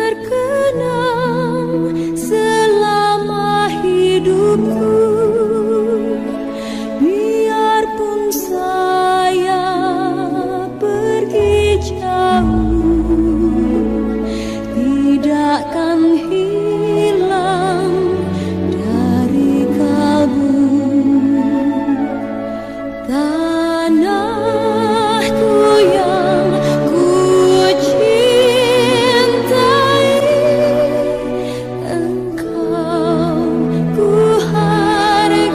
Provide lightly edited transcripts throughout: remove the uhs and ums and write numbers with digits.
terkenang selama hidupku, biarpun saya pergi jauh, tidakkan hilang dari kalbu. Tanahku yang ku cintai, engkau ku hargai.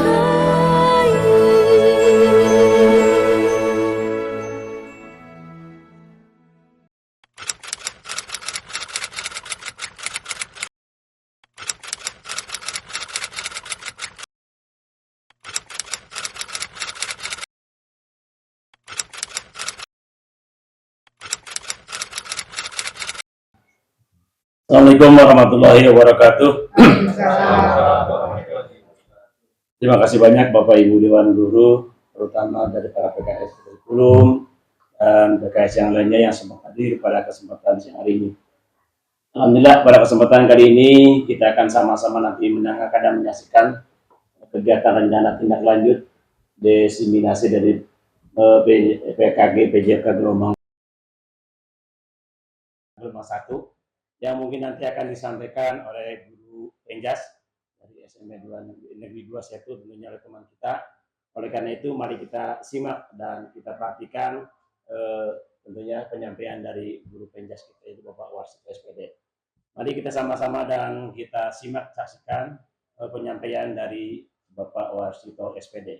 Assalamualaikum warahmatullahi wabarakatuh. Terima kasih banyak Bapak Ibu Dewan Guru, terutama dari para PKS kurikulum dan PKS yang lainnya yang sempat hadir pada kesempatan siang hari ini. Alhamdulillah pada kesempatan kali ini kita akan sama-sama nanti mendengarkan dan menyaksikan kegiatan rencana tindak lanjut diseminasi dari PKG PJK gelombang 1 yang mungkin nanti akan disampaikan oleh Guru Penjas dari SMP 2 Negeri 21 tentunya oleh teman kita. Oleh karena itu mari kita simak dan kita perhatikan tentunya penyampaian dari Guru Penjas kita itu Bapak Warsito SPD. Mari kita sama-sama dan kita simak saksikan penyampaian dari Bapak Warsito SPD.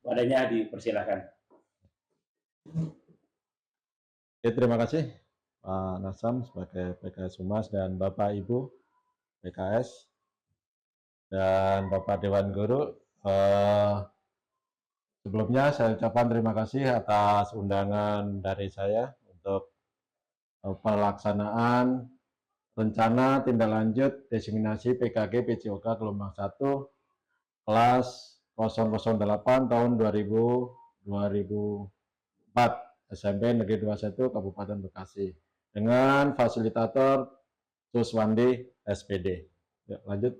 Wadahnya dipersilakan. Oke, terima kasih Pak Nasam sebagai PKS Humas dan Bapak Ibu PKS dan Bapak Dewan Guru. Sebelumnya saya ucapkan terima kasih atas undangan dari saya untuk pelaksanaan rencana tindak lanjut diseminasi PKG PJOK gelombang 1 kelas 008 tahun 2004 SMP Negeri 21 Kabupaten Bekasi dengan fasilitator Suswandi SPD. Ya, lanjut.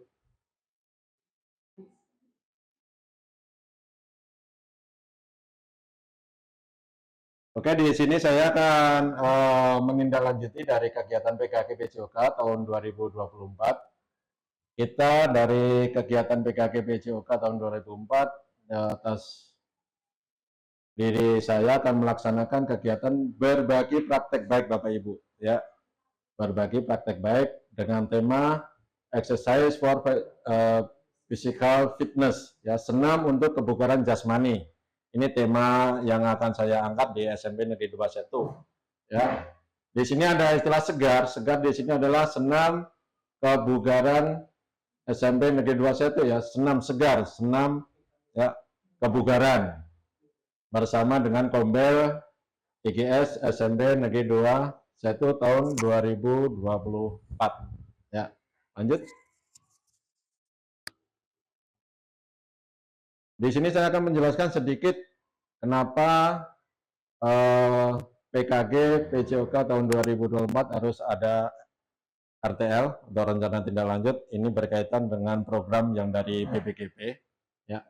Oke, di sini saya akan menindaklanjuti dari kegiatan PKG PJOK tahun 2024. Kita dari kegiatan PKG PJOK tahun 2004 atas diri saya akan melaksanakan kegiatan berbagi praktek baik Bapak Ibu, ya. Berbagi praktek baik dengan tema exercise for physical fitness, ya, senam untuk kebugaran jasmani. Ini tema yang akan saya angkat di SMP Negeri 21, ya. Di sini ada istilah segar. Segar di sini adalah senam kebugaran SMP Negeri 21, ya, senam segar, senam, ya, kebugaran bersama dengan Kombel IGS SMP Negeri 21 tahun 2024. Ya, lanjut. Di sini saya akan menjelaskan sedikit kenapa PKG PJOK tahun 2024 harus ada RTL atau rencana tindak lanjut. Ini berkaitan dengan program yang dari PPGP. Ya,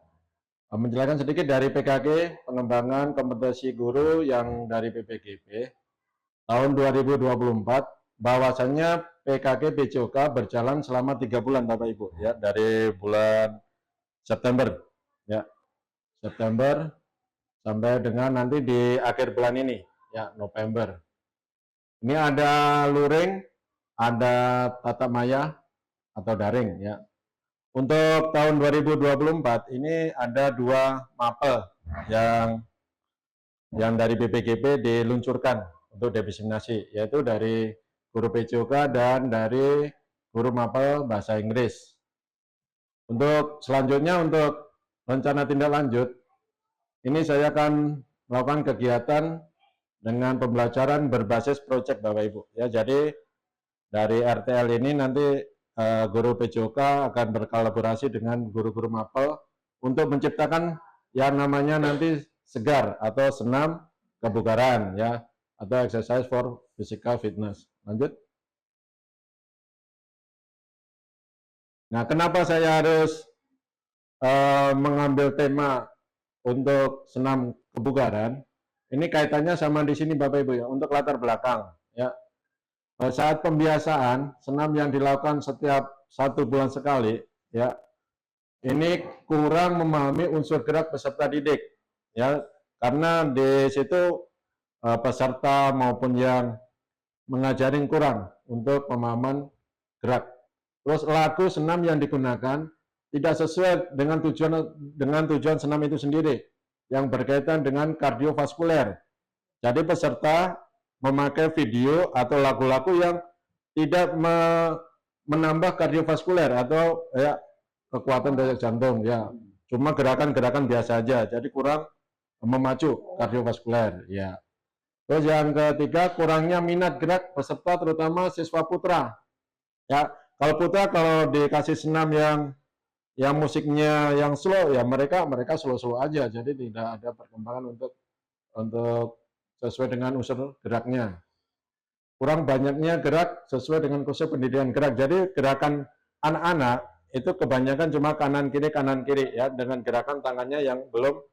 menjelaskan sedikit dari PKG pengembangan kompetensi guru yang dari PPGP tahun 2024, bahwasannya PKG PJOK berjalan selama 3 bulan Bapak Ibu, ya, dari bulan September, ya, September sampai dengan nanti di akhir bulan ini, ya, November. Ini ada luring, ada tatap maya atau daring, ya. Untuk tahun 2024 ini ada 2 mapel yang dari BPGP diluncurkan untuk diseminasi, yaitu dari guru PJOK dan dari guru mapel bahasa Inggris. Untuk selanjutnya, untuk rencana tindak lanjut, ini saya akan melakukan kegiatan dengan pembelajaran berbasis proyek Bapak Ibu, ya. Jadi dari RTL ini nanti guru PJOK akan berkolaborasi dengan guru-guru mapel untuk menciptakan yang namanya nanti segar atau senam kebugaran, ya, atau exercise for physical fitness. Lanjut. Nah, kenapa saya harus mengambil tema untuk senam kebugaran? Ini kaitannya sama di sini Bapak Ibu ya, untuk latar belakang ya. Saat pembiasaan senam yang dilakukan setiap 1 bulan sekali ya, ini kurang memahami unsur gerak peserta didik ya, karena di situ peserta maupun yang mengajarin kurang untuk pemahaman gerak. Terus laku senam yang digunakan tidak sesuai dengan tujuan senam itu sendiri yang berkaitan dengan kardiovaskuler. Jadi peserta memakai video atau lagu-lagu yang tidak menambah kardiovaskuler atau ya kekuatan daya jantung ya. Cuma gerakan-gerakan biasa aja. Jadi kurang memacu kardiovaskuler ya. Terus yang ketiga, kurangnya minat gerak peserta terutama siswa putra. Ya, kalau putra kalau dikasih senam yang musiknya yang slow ya mereka slow-slow aja. Jadi tidak ada perkembangan untuk sesuai dengan unsur geraknya. Kurang banyaknya gerak sesuai dengan konsep pendidikan gerak. Jadi gerakan anak-anak itu kebanyakan cuma kanan kiri ya, dengan gerakan tangannya yang belum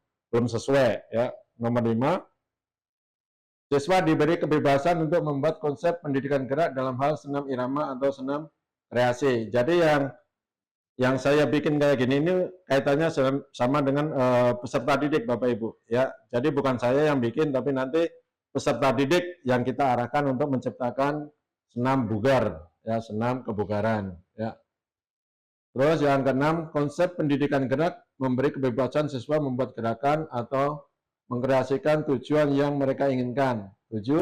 sesuai ya. Nomor 5, siswa diberi kebebasan untuk membuat konsep pendidikan gerak dalam hal senam irama atau senam kreasi. Jadi yang saya bikin kayak gini ini kaitannya sama dengan peserta didik Bapak Ibu ya. Jadi bukan saya yang bikin, tapi nanti peserta didik yang kita arahkan untuk menciptakan senam bugar ya, senam kebugaran ya. Terus yang keenam, konsep pendidikan gerak memberi kebebasan siswa membuat gerakan atau mengkreasikan tujuan yang mereka inginkan. 7,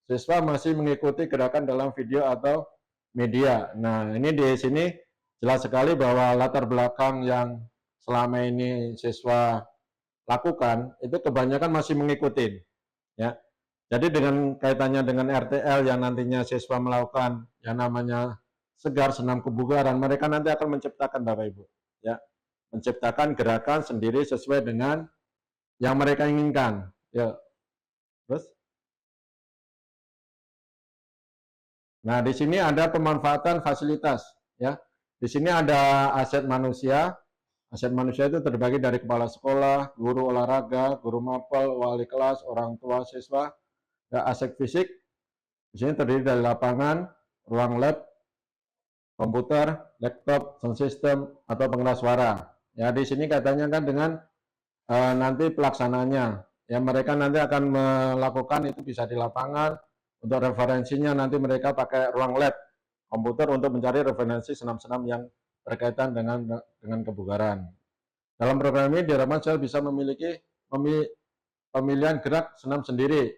siswa masih mengikuti gerakan dalam video atau media. Nah, ini di sini jelas sekali bahwa latar belakang yang selama ini siswa lakukan itu kebanyakan masih mengikuti ya. Jadi dengan kaitannya dengan RTL yang nantinya siswa melakukan yang namanya segar senam kebugaran, mereka nanti akan menciptakan Bapak Ibu ya, menciptakan gerakan sendiri sesuai dengan yang mereka inginkan ya. Terus nah di sini ada pemanfaatan fasilitas ya. Di sini ada aset manusia. Aset manusia itu terbagi dari kepala sekolah, guru olahraga, guru mapel, wali kelas, orang tua siswa. Ya, aset fisik di sini terdiri dari lapangan, ruang lab, komputer, laptop, sound system atau pengeras suara. Ya di sini katanya kan dengan nanti pelaksananya ya, mereka nanti akan melakukan itu bisa di lapangan. Untuk referensinya nanti mereka pakai ruang lab komputer untuk mencari referensi senam-senam yang berkaitan dengan kebugaran. Dalam program ini diharapkan saya bisa memiliki pemilihan gerak senam sendiri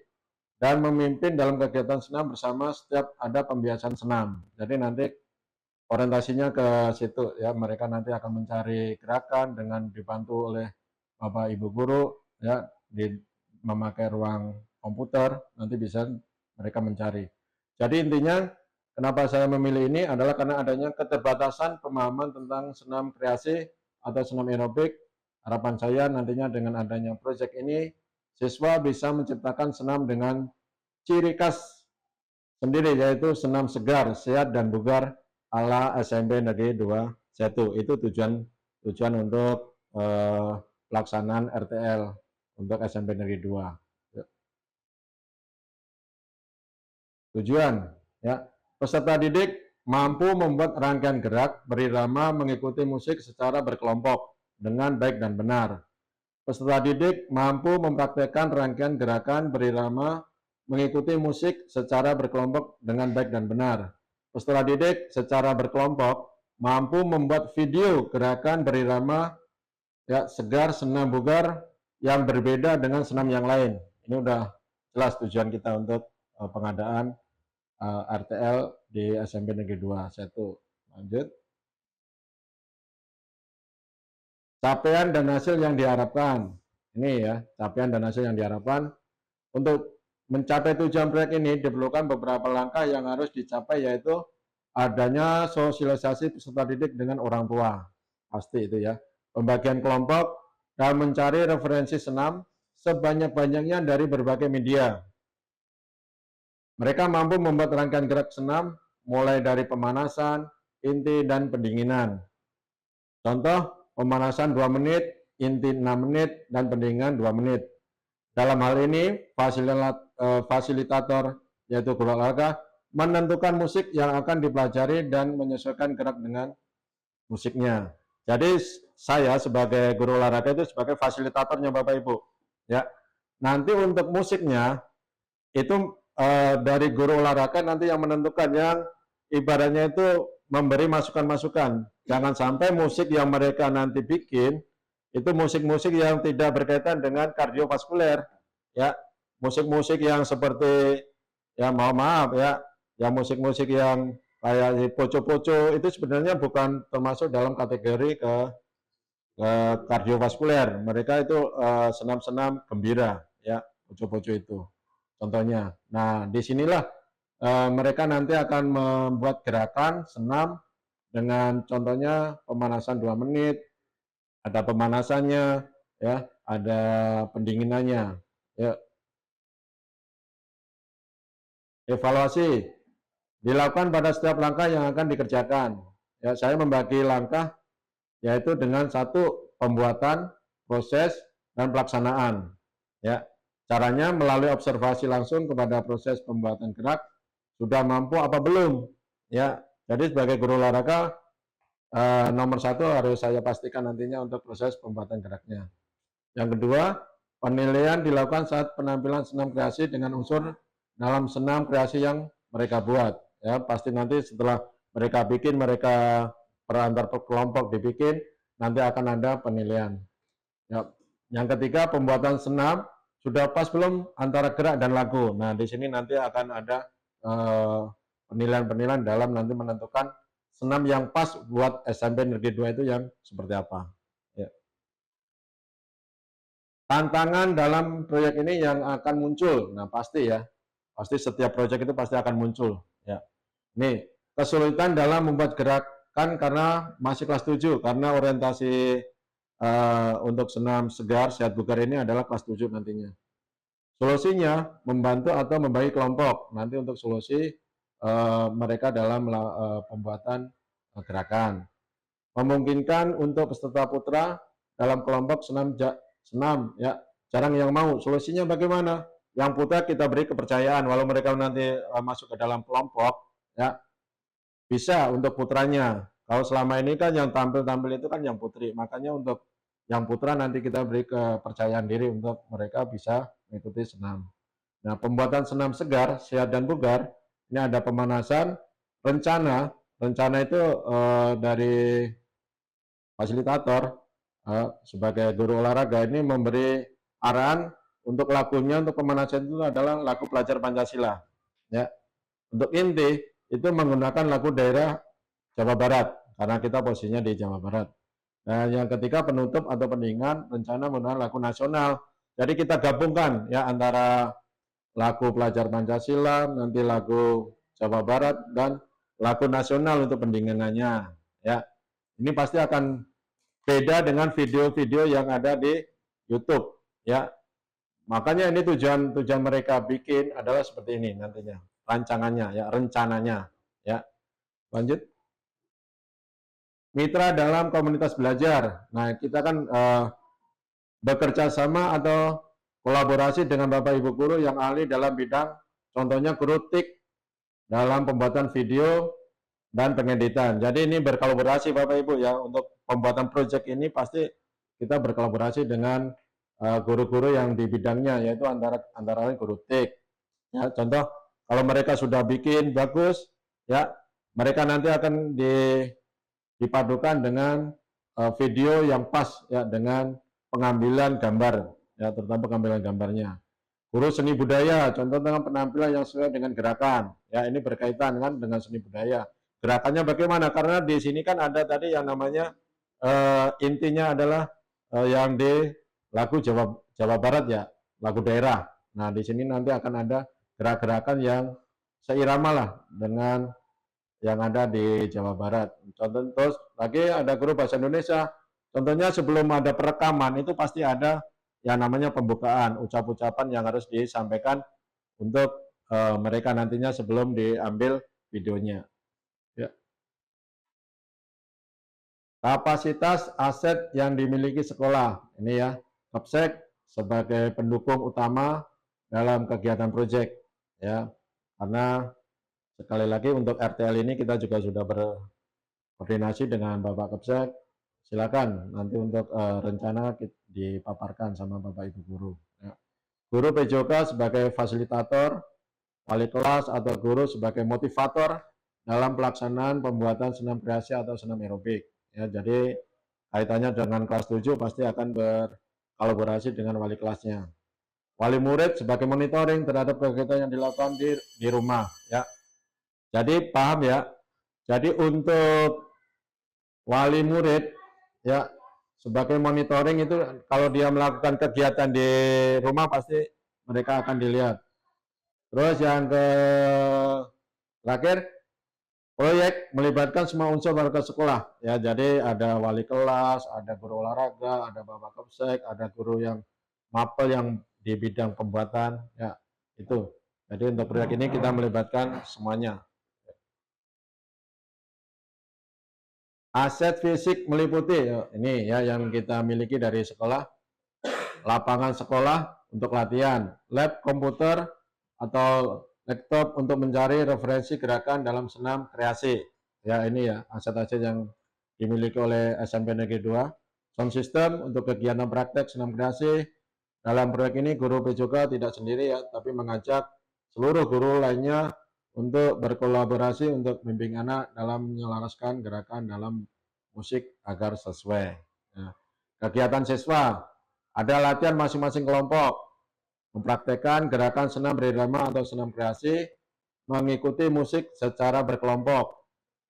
dan memimpin dalam kegiatan senam bersama setiap ada pembiasaan senam. Jadi nanti orientasinya ke situ ya, mereka nanti akan mencari gerakan dengan dibantu oleh Bapak Ibu guru ya, memakai ruang komputer nanti bisa mereka mencari. Jadi intinya kenapa saya memilih ini adalah karena adanya keterbatasan pemahaman tentang senam kreasi atau senam aerobik. Harapan saya nantinya dengan adanya proyek ini siswa bisa menciptakan senam dengan ciri khas sendiri, yaitu senam segar, sehat dan bugar ala SMP Negeri 2 Setu. Itu tujuan untuk pelaksanaan RTL untuk SMP Negeri 2. Tujuan ya, peserta didik mampu membuat rangkaian gerak berirama mengikuti musik secara berkelompok dengan baik dan benar. Peserta didik mampu mempraktekkan rangkaian gerakan berirama mengikuti musik secara berkelompok dengan baik dan benar. Peserta didik secara berkelompok mampu membuat video gerakan berirama ya, segar, senam bugar yang berbeda dengan senam yang lain. Ini udah jelas tujuan kita untuk pengadaan RTL di SMP Negeri 2 Setu. Lanjut. Capaian dan hasil yang diharapkan. Ini ya, capaian dan hasil yang diharapkan. Untuk mencapai tujuan proyek ini diperlukan beberapa langkah yang harus dicapai, yaitu adanya sosialisasi peserta didik dengan orang tua. Pasti itu ya. Pembagian kelompok dan mencari referensi senam sebanyak-banyaknya dari berbagai media. Mereka mampu membuat rangkaian gerak senam mulai dari pemanasan, inti, dan pendinginan. Contoh pemanasan 2 menit, inti 6 menit, dan pendinginan 2 menit. Dalam hal ini fasilitator yaitu guru olahraga menentukan musik yang akan dipelajari dan menyesuaikan gerak dengan musiknya. Jadi saya sebagai guru olahraga itu sebagai fasilitatornya Bapak Ibu. Ya, nanti untuk musiknya itu dari guru olahraga nanti yang menentukan, yang ibaratnya itu memberi masukan-masukan. Jangan sampai musik yang mereka nanti bikin itu musik-musik yang tidak berkaitan dengan kardiovaskuler, ya, musik-musik yang seperti, ya mohon maaf ya, yang musik-musik yang kayak poco-poco itu sebenarnya bukan termasuk dalam kategori ke kardiovaskuler. Mereka itu senam-senam gembira, ya, poco-poco itu contohnya. Nah, disinilah mereka nanti akan membuat gerakan senam dengan contohnya pemanasan 2 menit, ada pemanasannya, ya, ada pendinginannya, ya. Evaluasi dilakukan pada setiap langkah yang akan dikerjakan. Ya, saya membagi langkah yaitu dengan satu pembuatan, proses, dan pelaksanaan. Ya, caranya melalui observasi langsung kepada proses pembuatan gerak, sudah mampu apa belum. Ya, jadi sebagai guru olahraga nomor 1 harus saya pastikan nantinya untuk proses pembuatan geraknya. Yang kedua, penilaian dilakukan saat penampilan senam kreasi dengan unsur dalam senam kreasi yang mereka buat. Ya, pasti nanti setelah mereka bikin, mereka perantar kelompok dibikin, nanti akan ada penilaian. Ya. Yang ketiga, pembuatan senam sudah pas belum antara gerak dan lagu. Nah, di sini nanti akan ada penilaian-penilaian dalam nanti menentukan senam yang pas buat SMP Negeri 2 itu yang seperti apa. Ya. Tantangan dalam proyek ini yang akan muncul, nah pasti ya, pasti setiap proyek itu pasti akan muncul. Ya. Nih, kesulitan dalam membuat gerakan karena masih kelas 7, karena orientasi untuk senam segar, sehat bugar ini adalah kelas 7 nantinya. Solusinya, membantu atau membagi kelompok. Nanti untuk solusi mereka dalam pembuatan gerakan. Memungkinkan untuk peserta putra dalam kelompok senam ya, jarang yang mau. Solusinya bagaimana? Yang putra kita beri kepercayaan, walau mereka nanti masuk ke dalam kelompok, ya, bisa untuk putranya. Kalau selama ini kan yang tampil-tampil itu kan yang putri, makanya untuk yang putra nanti kita beri kepercayaan diri untuk mereka bisa mengikuti senam. Nah, pembuatan senam segar, sehat dan bugar, ini ada pemanasan, rencana itu dari fasilitator sebagai guru olahraga ini memberi arahan untuk lagunya, untuk pemanasan itu adalah lagu pelajar Pancasila. Ya. Untuk inti itu menggunakan lagu daerah Jawa Barat karena kita posisinya di Jawa Barat. Nah, yang ketiga penutup atau pendinginan rencana menggunakan lagu nasional. Jadi kita gabungkan ya antara lagu pelajar Pancasila, nanti lagu Jawa Barat, dan lagu nasional untuk pendinginannya. Ya, ini pasti akan beda dengan video-video yang ada di YouTube. Ya, makanya ini tujuan mereka bikin adalah seperti ini nantinya, rancangannya, ya, rencananya. Ya, lanjut. Mitra dalam komunitas belajar. Nah, kita kan bekerja sama atau kolaborasi dengan Bapak Ibu guru yang ahli dalam bidang, contohnya guru TIK dalam pembuatan video dan pengeditan. Jadi ini berkolaborasi Bapak Ibu ya, untuk pembuatan proyek ini pasti kita berkolaborasi dengan guru-guru yang di bidangnya, yaitu antara lain guru TIK. Ya, contoh kalau mereka sudah bikin bagus, ya mereka nanti akan dipadukan dengan video yang pas ya, dengan pengambilan gambar, ya terutama pengambilan gambarnya. Guru seni budaya, contoh dengan penampilan yang sesuai dengan gerakan. Ya, ini berkaitan kan dengan seni budaya. Gerakannya bagaimana? Karena di sini kan ada tadi yang namanya intinya adalah yang di lagu Jawa Barat ya, lagu daerah. Nah, di sini nanti akan ada gerak-gerakan yang seirama lah dengan yang ada di Jawa Barat. Contoh terus lagi ada guru bahasa Indonesia. Contohnya sebelum ada perekaman itu pasti ada yang namanya pembukaan, ucap-ucapan yang harus disampaikan untuk mereka nantinya sebelum diambil videonya. Ya. Kapasitas aset yang dimiliki sekolah. Ini ya, Kapsek sebagai pendukung utama dalam kegiatan proyek. Ya, karena sekali lagi untuk RTL ini kita juga sudah berkoordinasi dengan Bapak Kapsek. Silakan nanti untuk rencana dipaparkan sama Bapak Ibu guru. Ya. Guru PJOK sebagai fasilitator, wali kelas atau guru sebagai motivator dalam pelaksanaan pembuatan senam kreasi atau senam aerobik. Ya, jadi kaitannya dengan kelas 7 pasti akan berkolaborasi dengan wali kelasnya. Wali murid sebagai monitoring terhadap kegiatan yang dilakukan di rumah. Ya, jadi paham ya. Jadi untuk wali murid ya sebagai monitoring itu kalau dia melakukan kegiatan di rumah pasti mereka akan dilihat. Terus yang terakhir, proyek melibatkan semua unsur warga sekolah. Ya, jadi ada wali kelas, ada guru olahraga, ada bapak kapsek, ada guru yang mapel yang di bidang pembuatan. Ya, itu. Jadi untuk proyek ini kita melibatkan semuanya. Aset fisik meliputi ini ya yang kita miliki dari sekolah, lapangan sekolah untuk latihan, lab komputer atau laptop untuk mencari referensi gerakan dalam senam kreasi. Ya ini ya aset-aset yang dimiliki oleh SMP Negeri 2. Sound system untuk kegiatan praktek senam kreasi. Dalam proyek ini guru PJOK tidak sendiri ya, tapi mengajak seluruh guru lainnya untuk berkolaborasi untuk membimbing anak dalam menyelaraskan gerakan dalam musik agar sesuai. Nah, kegiatan siswa, ada latihan masing-masing kelompok, mempraktekkan gerakan senam berirama atau senam kreasi, mengikuti musik secara berkelompok.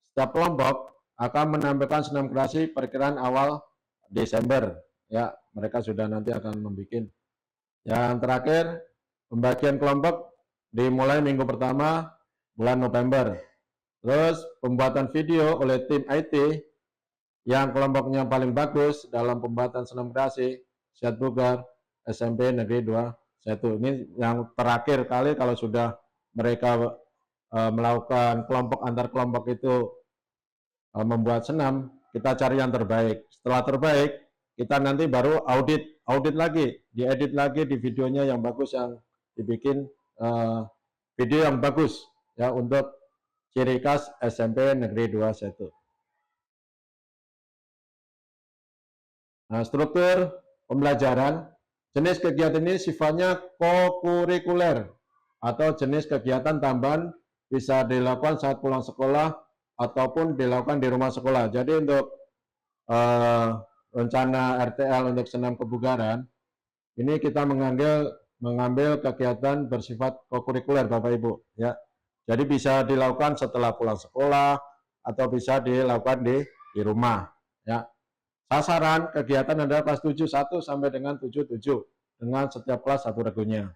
Setiap kelompok akan menampilkan senam kreasi perkiraan awal Desember. Ya, mereka sudah nanti akan membuat. Yang terakhir, pembagian kelompok dimulai minggu pertama bulan November. Terus pembuatan video oleh tim IT yang kelompoknya paling bagus dalam pembuatan senam kreasi, Siat Bugar, SMP Negeri 2 1. Ini yang terakhir kali kalau sudah mereka melakukan kelompok antar kelompok itu membuat senam, kita cari yang terbaik. Setelah terbaik, kita nanti baru audit lagi, diedit lagi di videonya yang bagus, yang dibikin video yang bagus ya untuk ciri khas SMP Negeri 2 1. Nah, struktur pembelajaran, jenis kegiatan ini sifatnya kokurikuler atau jenis kegiatan tambahan bisa dilakukan saat pulang sekolah ataupun dilakukan di rumah sekolah. Jadi untuk rencana RTL untuk senam kebugaran, ini kita mengambil kegiatan bersifat kokurikuler Bapak Ibu. Ya. Jadi bisa dilakukan setelah pulang sekolah atau bisa dilakukan di rumah. Ya. Sasaran kegiatan adalah kelas 7.1 sampai dengan 7.7 dengan setiap kelas satu regunya.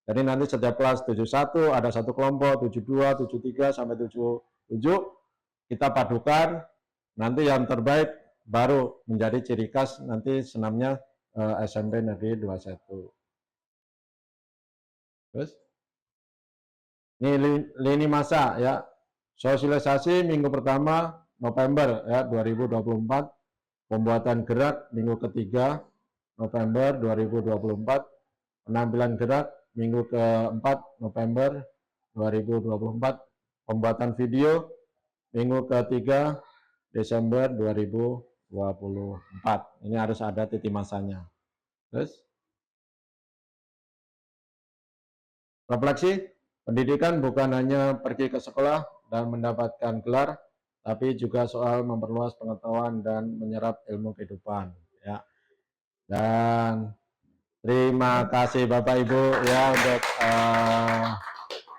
Jadi nanti setiap kelas 7.1 ada satu kelompok, 7.2, 7.3 sampai 7.7 kita padukan, nanti yang terbaik baru menjadi ciri khas nanti senamnya SMP Negeri 2 1. Terus ini lini masa ya. Sosialisasi minggu pertama November ya 2024. Pembuatan gerak minggu ketiga November 2024, penampilan gerak minggu keempat November 2024, pembuatan video minggu ketiga Desember 2024. Ini harus ada titik masanya. Terus refleksi, pendidikan bukan hanya pergi ke sekolah dan mendapatkan gelar, tapi juga soal memperluas pengetahuan dan menyerap ilmu kehidupan ya. Dan terima kasih Bapak Ibu ya untuk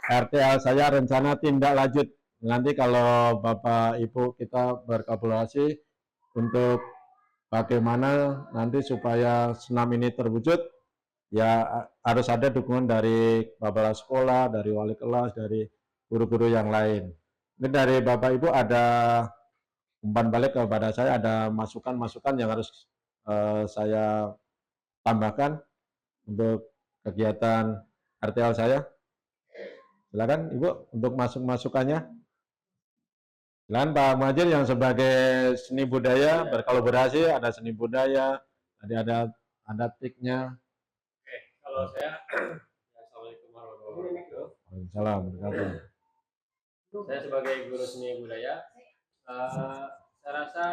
RTL saya rencana tindak lanjut nanti kalau Bapak Ibu kita berkolaborasi untuk bagaimana nanti supaya senam ini terwujud ya harus ada dukungan dari kepala sekolah, dari wali kelas, dari guru-guru yang lain. Ini dari Bapak Ibu ada umpan balik kepada saya, ada masukan-masukan yang harus saya tambahkan untuk kegiatan RTL saya. Silakan Ibu untuk masukannya. Silakan Pak Muhajir yang sebagai seni budaya berkolaborasi, ada seni budaya, tadi ada tiknya. Oke, kalau saya, Assalamualaikum warahmatullahi wabarakatuh. Waalaikumsalam warahmatullahi wabarakatuh. Saya sebagai guru seni budaya, saya rasa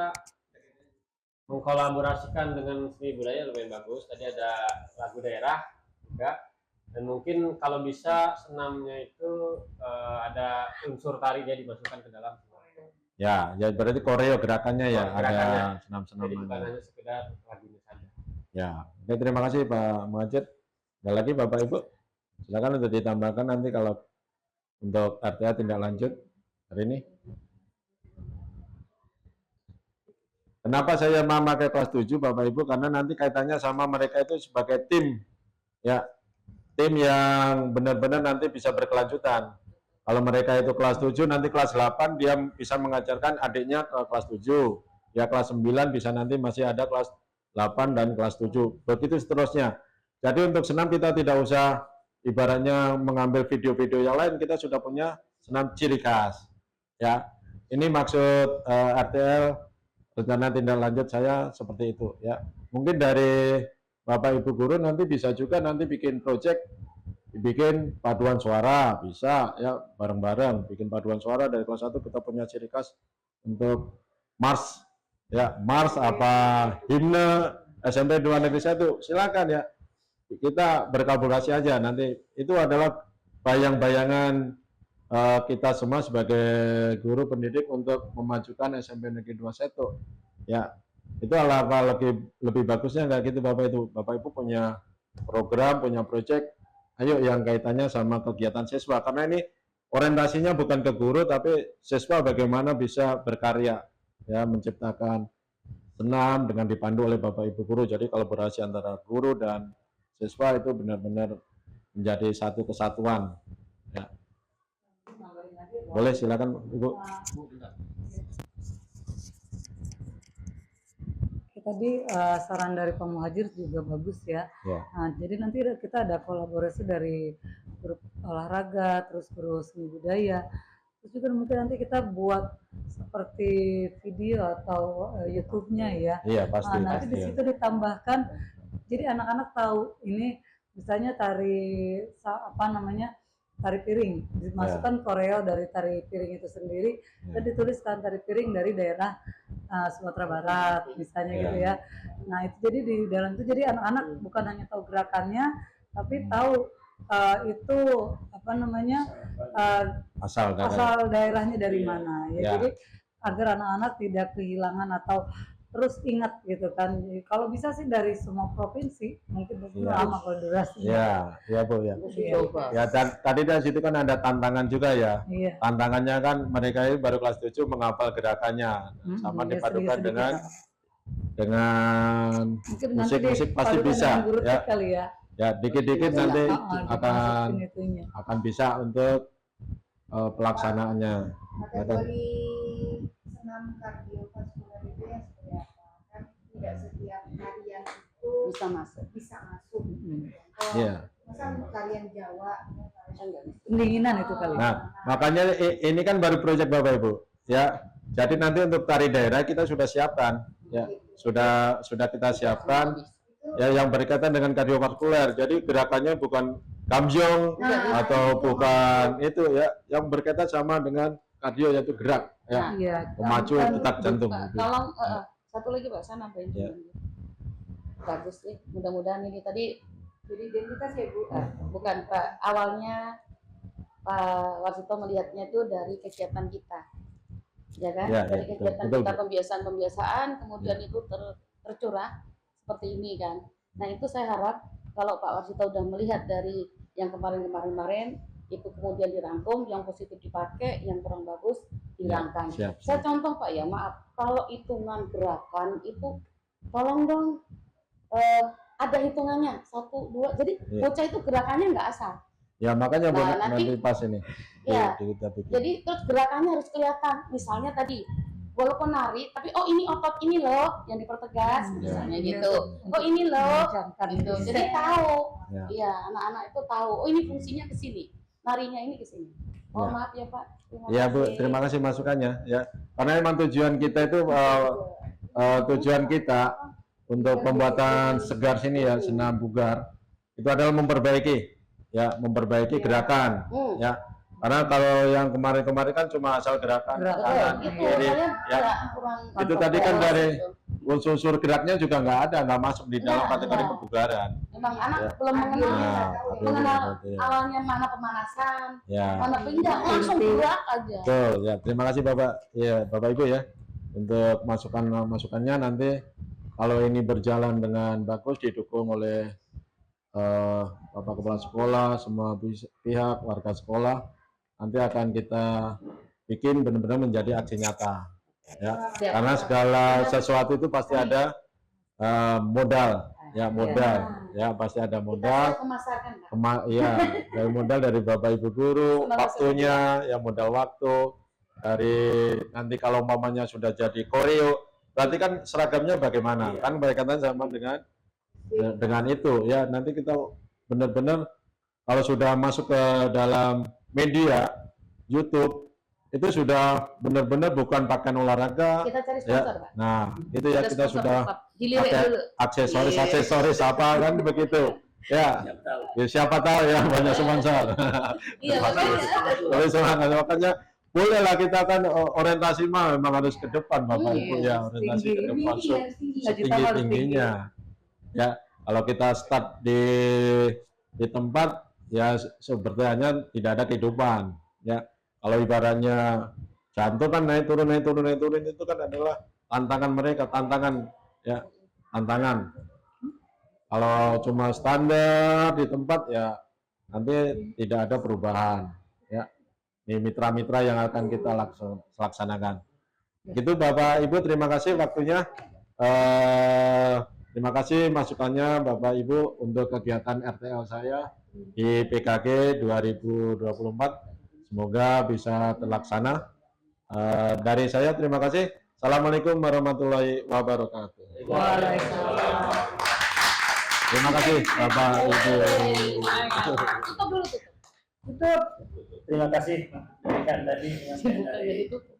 mengkolaborasikan dengan seni budaya lebih bagus. Tadi ada lagu daerah juga, dan mungkin kalau bisa senamnya itu ada unsur tarinya dimasukkan ke dalam. Ya, ya berarti koreo gerakannya ya, Gerakannya. ada senam-senam. Jadi bukan hanya sekedar lagunya saja. Ya, oke, terima kasih Pak Muhajir. Ada lagi Bapak Ibu, silakan untuk ditambahkan nanti kalau untuk RTA tindak lanjut hari ini. Kenapa saya memakai kelas 7 Bapak Ibu? Karena nanti kaitannya sama mereka itu sebagai tim, ya, tim yang benar-benar nanti bisa berkelanjutan. Kalau mereka itu kelas 7, nanti kelas 8 dia bisa mengajarkan adiknya ke kelas 7. Ya kelas 9 bisa nanti masih ada kelas 8 dan kelas 7. Begitu seterusnya. Jadi untuk senam kita tidak usah ibaratnya mengambil video-video yang lain, kita sudah punya senam ciri khas. Ya. Ini maksud RTL rencana tindak lanjut saya seperti itu ya. Mungkin dari Bapak Ibu guru nanti bisa juga nanti bikin project, bikin paduan suara, bisa ya bareng-bareng bikin paduan suara. Dari kelas 1 kita punya ciri khas untuk mars ya, mars apa himne SMP 2 Negeri 1, silakan ya kita berkolaborasi aja. Nanti itu adalah bayang-bayangan kita semua sebagai guru pendidik untuk memajukan SMP Negeri 21 ya. Itu alangkah lebih bagusnya nggak gitu Bapak Ibu punya program, punya project, ayo yang kaitannya sama kegiatan siswa, karena ini orientasinya bukan ke guru tapi siswa bagaimana bisa berkarya ya, menciptakan senam dengan dipandu oleh Bapak Ibu guru. Jadi kolaborasi antara guru dan siswa itu benar-benar menjadi satu kesatuan ya. Boleh silakan Ibu. Tadi saran dari Pak Muhajir juga bagus ya. Nah, jadi nanti kita ada kolaborasi dari grup olahraga, terus seni budaya, terus juga mungkin nanti kita buat seperti video atau YouTube-nya ya. Iya pasti. Nah, nanti di situ ditambahkan, jadi anak-anak tahu ini misalnya tari tari piring, dimasukkan koreo dari tari piring itu sendiri, dan dituliskan tari piring dari daerah Sumatera Barat misalnya gitu ya. Nah itu jadi di dalam itu jadi anak-anak bukan hanya tahu gerakannya tapi tahu itu asal daerahnya dari mana ya. Jadi agar anak-anak tidak kehilangan atau terus ingat gitu kan. Jadi, kalau bisa sih dari semua provinsi, mungkin lama kalau durasinya. Ya Bu ya. Ya dan tadi dari situ kan ada tantangan juga ya. Tantangannya kan mereka ini baru kelas 7 menghafal gerakannya, sama dipadukan dengan musik-musik pasti bisa ya. Ya dikit-dikit nanti akan bisa untuk pelaksanaannya. Kategori senam kardiovaskular itu yang seperti apa? Kan tidak setiap tarian itu Bisa masuk. Iya. Masa tarian Jawa Pendinginan itu kali. Nah, makanya ini kan baru proyek Bapak Ibu ya. Jadi nanti untuk tari daerah kita sudah siapkan ya. Sudah kita siapkan ya yang berkaitan dengan kardiovaskuler. Jadi gerakannya bukan gamjong atau bukan itu ya, yang berkaitan sama dengan kardio yaitu gerak ya. Memacu detak jantung. Tolong satu lagi Pak, saya nambahin dulu. Bagus sih, mudah-mudahan ini tadi jadi identitas ya Bu. bukan Pak, awalnya Pak Warsito melihatnya itu dari kegiatan kita, ya kan? Dari kegiatan kita pembiasaan, kemudian itu tercurah seperti ini kan. Nah itu saya harap kalau Pak Warsito udah melihat dari yang kemarin itu kemudian dirangkum, yang positif dipakai, yang kurang bagus dihilangkan. Saya contoh Pak ya, maaf, kalau hitungan gerakan itu tolong dong ada hitungannya 1, 2, jadi bocah itu gerakannya nggak asal. Ya makanya nanti pas ini. Ya, jadi terus gerakannya harus kelihatan. Misalnya tadi, walaupun nari, tapi oh ini otot ini loh yang dipertegas, misalnya gitu. Oh ini loh, gitu. Jadi tahu. Iya, anak-anak itu tahu. Oh ini fungsinya ke sini, narinya ini ke sini. Mohon maaf ya Pak. Ya Bu, terima kasih masukannya ya. Karena memang tujuan kita itu tujuan kita untuk pembuatan Segar sini ya, senam bugar itu adalah memperbaiki gerakan ya. Karena kalau yang kemarin-kemarin kan cuma asal gerakan tangan. Itu Jadi saya ya kurang itu tadi kan dari unsur geraknya juga nggak masuk di dalam kategori kebugaran. Memang anak Ya. belum mengenal Ya. awalnya mana pemanasan, Ya. mana pinggang, langsung gerak aja. Betul ya. Terima kasih Bapak ya, Bapak Ibu ya untuk masukannya. Nanti kalau ini berjalan dengan bagus didukung oleh Bapak Kepala Sekolah, semua pihak warga sekolah, nanti akan kita bikin benar-benar menjadi aksi nyata ya. Karena segala sesuatu itu pasti ada modal ya, pasti ada modal. Ya, dari modal dari Bapak Ibu guru, waktunya ya, modal waktu dari nanti kalau mamanya sudah jadi koreo, berarti kan seragamnya bagaimana? Kan berkaitan sama dengan itu ya. Nanti kita benar-benar kalau sudah masuk ke dalam media YouTube itu sudah benar-benar bukan pakaian olahraga. Kita cari Ya. sponsor, Pak. Nah, itu ya kita sudah Giliwek pakai dulu. aksesoris apa kan begitu. Ya, siapa tahu ya banyak sponsor. Iya, makanya. Oleh semangat, makanya bolehlah kita kan orientasi mah memang harus ke depan Bapak Ibu ya, orientasi ke depan setinggi-tingginya. Ya, kalau kita start di tempat ya sepertinya tidak ada kehidupan ya. Kalau ibaratnya jantung kan naik turun itu kan adalah tantangan mereka, tantangan. Kalau cuma standar di tempat ya nanti tidak ada perubahan ya. Ini mitra-mitra yang akan kita laksanakan. Itu Bapak Ibu, terima kasih waktunya. Terima kasih masukannya Bapak Ibu untuk kegiatan RTL saya di PKK 2024. Semoga bisa terlaksana. Dari saya terima kasih. Assalamualaikum warahmatullahi wabarakatuh. Waalaikumsalam. Terima kasih Bapak Ibu. Tutup dulu, tutup. Terima kasih kan tadi Bukan jadi tutup.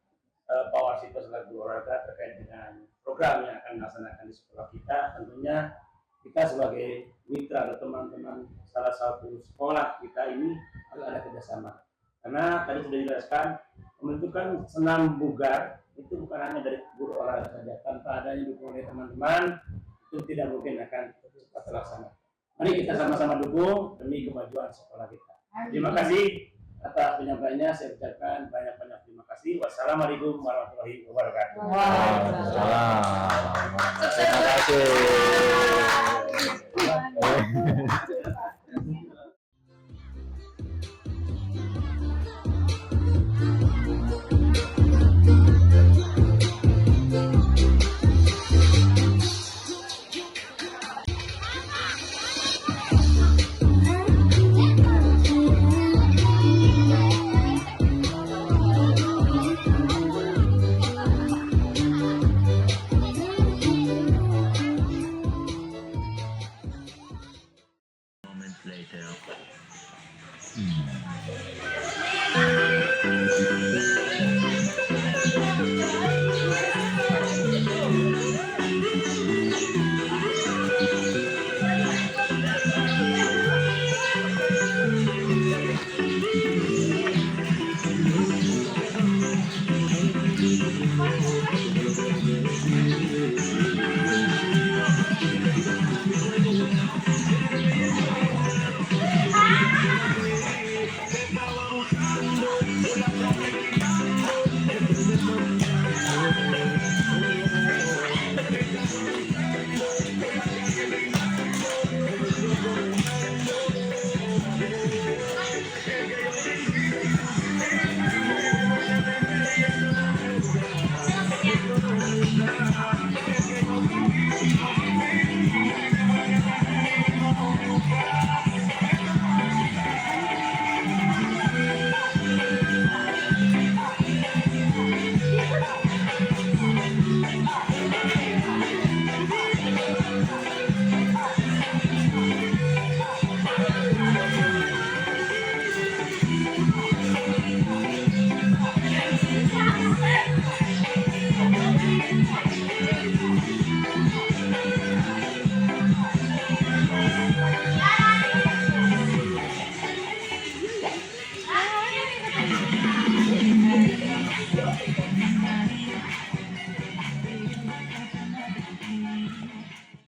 Pak Warsito selaku olahraga terkait dengan program yang akan dilaksanakan di sekolah kita. Tentunya kita sebagai mitra atau teman-teman salah satu sekolah kita ini harus ada kerjasama. Karena tadi sudah dijelaskan membentukkan senam bugar itu bukan hanya dari guru olahraga saja, tanpa adanya dukungan dari teman-teman itu tidak mungkin akan cepat terlaksana. Mari kita sama-sama dukung demi kemajuan sekolah kita. Terima kasih atas penyampaiannya. Saya ucapkan banyak-banyak terima kasih. Wassalamualaikum warahmatullahi wabarakatuh. Waalaikumsalam. Terima kasih.